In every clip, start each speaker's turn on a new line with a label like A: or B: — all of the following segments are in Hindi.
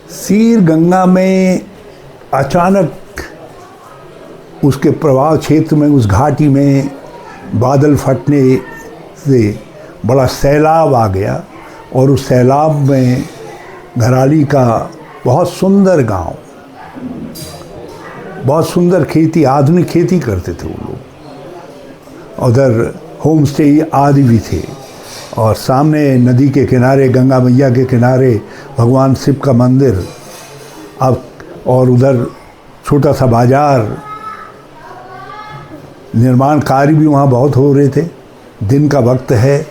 A: सीर गंगा में अचानक उसके प्रवाह क्षेत्र में, उस घाटी में बादल फटने से बड़ा सैलाब आ गया और उस सैलाब में घराली का बहुत सुंदर गांव, बहुत सुंदर खेती, आधुनिक खेती करते थे वो लोग। उधर होम स्टे आदि भी थे और सामने नदी के किनारे, गंगा मैया के किनारे भगवान शिव का मंदिर, अब और उधर छोटा सा बाजार, निर्माण कार्य भी वहाँ बहुत हो रहे थे। दिन का वक्त है,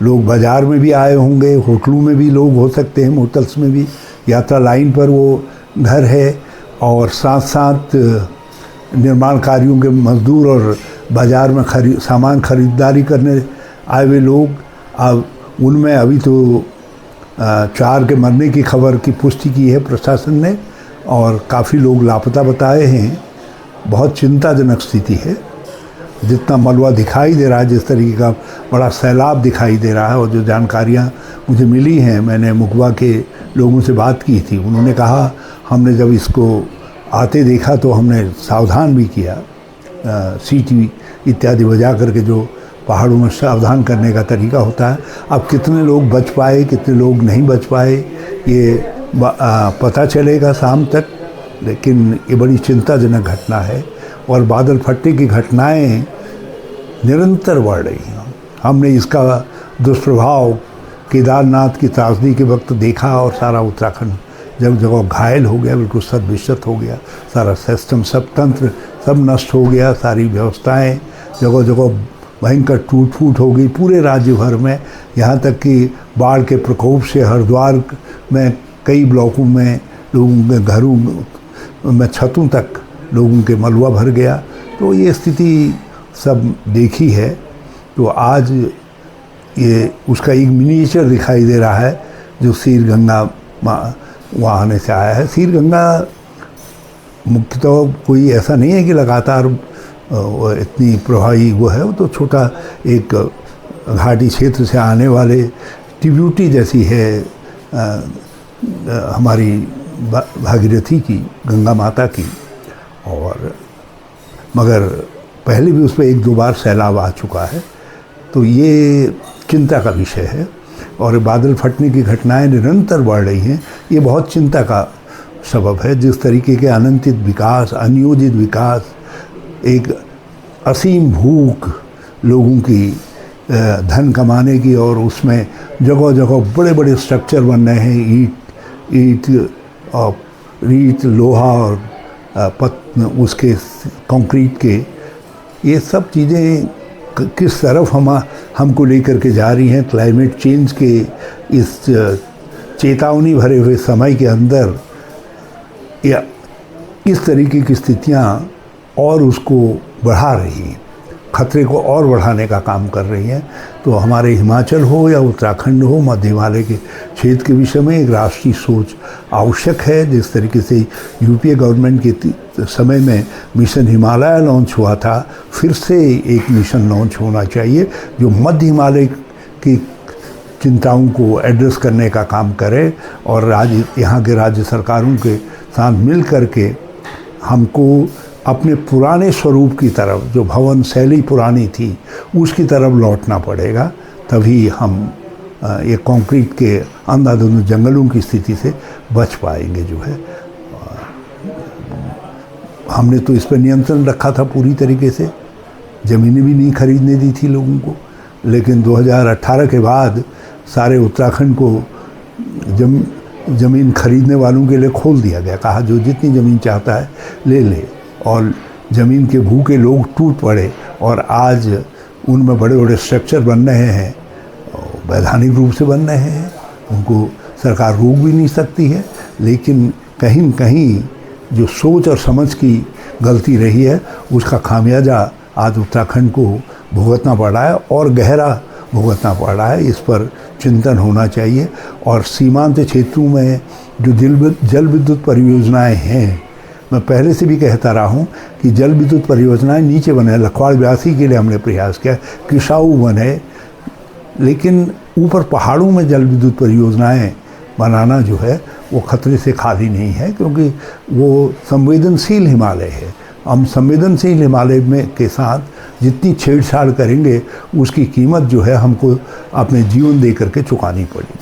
A: लोग बाज़ार में भी आए होंगे, होटलों में भी लोग हो सकते हैं, मोटल्स में भी, यात्रा लाइन पर वो घर है और साथ साथ निर्माण कार्यों के मजदूर और बाज़ार में सामान खरीदारी करने आए हुए लोग। अब उनमें अभी तो 4 के मरने की खबर की पुष्टि की है प्रशासन ने और काफ़ी लोग लापता बताए हैं। बहुत चिंताजनक स्थिति है। जितना मलबा दिखाई दे रहा है, जिस तरीके का बड़ा सैलाब दिखाई दे रहा है, और जो जानकारियाँ मुझे मिली हैं, मैंने मुकबा के लोगों से बात की थी, उन्होंने कहा हमने जब इसको आते देखा तो हमने सावधान भी किया, सीटी इत्यादि बजा करके, जो पहाड़ों में सावधान करने का तरीका होता है। अब कितने लोग बच पाए, कितने लोग नहीं बच पाए, ये पता चलेगा शाम तक, लेकिन ये बड़ी चिंताजनक घटना है और बादल फटने की घटनाएं निरंतर बढ़ रही हैं। हमने इसका दुष्प्रभाव केदारनाथ की त्रासदी के वक्त देखा और सारा उत्तराखंड जब जगह घायल हो गया, बिल्कुल सदविशत हो गया, सारा सिस्टम, सब तंत्र सब नष्ट हो गया, सारी व्यवस्थाएं जगह जगह भयंकर टूट फूट हो गई पूरे राज्य भर में। यहाँ तक कि बाढ़ के प्रकोप से हरिद्वार में कई ब्लॉकों में लोगों के घरों में छतों तक लोगों के मलबा भर गया। तो ये स्थिति सब देखी है। तो आज ये उसका एक मिनीचर दिखाई दे रहा है जो सीर गंगा वहाँ आने से आया है। सीर गंगा मुख्यतः कोई ऐसा नहीं है कि लगातार इतनी प्रभावी वो है, वो तो छोटा एक घाटी क्षेत्र से आने वाले ट्रिब्यूटी जैसी है हमारी भागीरथी की, गंगा माता की। और मगर पहले भी उस पर 1-2 बार सैलाब आ चुका है, तो ये चिंता का विषय है। और बादल फटने की घटनाएं निरंतर बढ़ रही हैं, ये बहुत चिंता का सबब है। जिस तरीके के अनियंत्रित विकास, अनियोजित विकास, एक असीम भूख लोगों की धन कमाने की, और उसमें जगह जगह बड़े बड़े स्ट्रक्चर बन रहे हैं, ईंट लोहा और उसके कंक्रीट के, ये सब चीज़ें किस तरफ हमको लेकर के जा रही हैं। क्लाइमेट चेंज के इस चेतावनी भरे हुए समय के अंदर या इस तरीके की स्थितियाँ और उसको बढ़ा रही हैं, खतरे को और बढ़ाने का काम कर रही हैं। तो हमारे हिमाचल हो या उत्तराखंड हो, मध्य हिमालय के क्षेत्र के विषय में एक राष्ट्रीय सोच आवश्यक है। जिस तरीके से यूपीए गवर्नमेंट के समय में मिशन हिमालय लॉन्च हुआ था, फिर से एक मिशन लॉन्च होना चाहिए जो मध्य हिमालय की चिंताओं को एड्रेस करने का काम करे और यहाँ के राज्य सरकारों के साथ मिल करके हमको अपने पुराने स्वरूप की तरफ, जो भवन शैली पुरानी थी, उसकी तरफ लौटना पड़ेगा। तभी हम ये कंक्रीट के अंधाधुंध जंगलों की स्थिति से बच पाएंगे। जो है हमने तो इस पर नियंत्रण रखा था पूरी तरीके से, ज़मीनें भी नहीं खरीदने दी थी लोगों को, लेकिन 2018 के बाद सारे उत्तराखंड को ज़मीन खरीदने वालों के लिए खोल दिया गया। कहा जो जितनी ज़मीन चाहता है ले ले, और ज़मीन के भूखे लोग टूट पड़े और आज उनमें बड़े बड़े स्ट्रक्चर बन रहे हैं, वैधानिक रूप से बन रहे हैं, उनको सरकार रोक भी नहीं सकती है। लेकिन कहीं न कहीं जो सोच और समझ की गलती रही है, उसका खामियाजा आज उत्तराखंड को भुगतना पड़ रहा है और गहरा भुगतना पड़ रहा है। इस पर चिंतन होना चाहिए। और सीमांत क्षेत्रों में जो जल विद्युत परियोजनाएं हैं, मैं पहले से भी कहता रहा हूँ कि जल विद्युत परियोजनाएं नीचे बने, लखवाड़ व्यासी के लिए हमने प्रयास किया, किसाऊ बने, लेकिन ऊपर पहाड़ों में जल विद्युत परियोजनाएं बनाना जो है वो खतरे से खाली नहीं है, क्योंकि वो संवेदनशील हिमालय है। हम संवेदनशील हिमालय में के साथ जितनी छेड़छाड़ करेंगे उसकी कीमत जो है हमको अपने जीवन दे करके चुकानी पड़ेगी।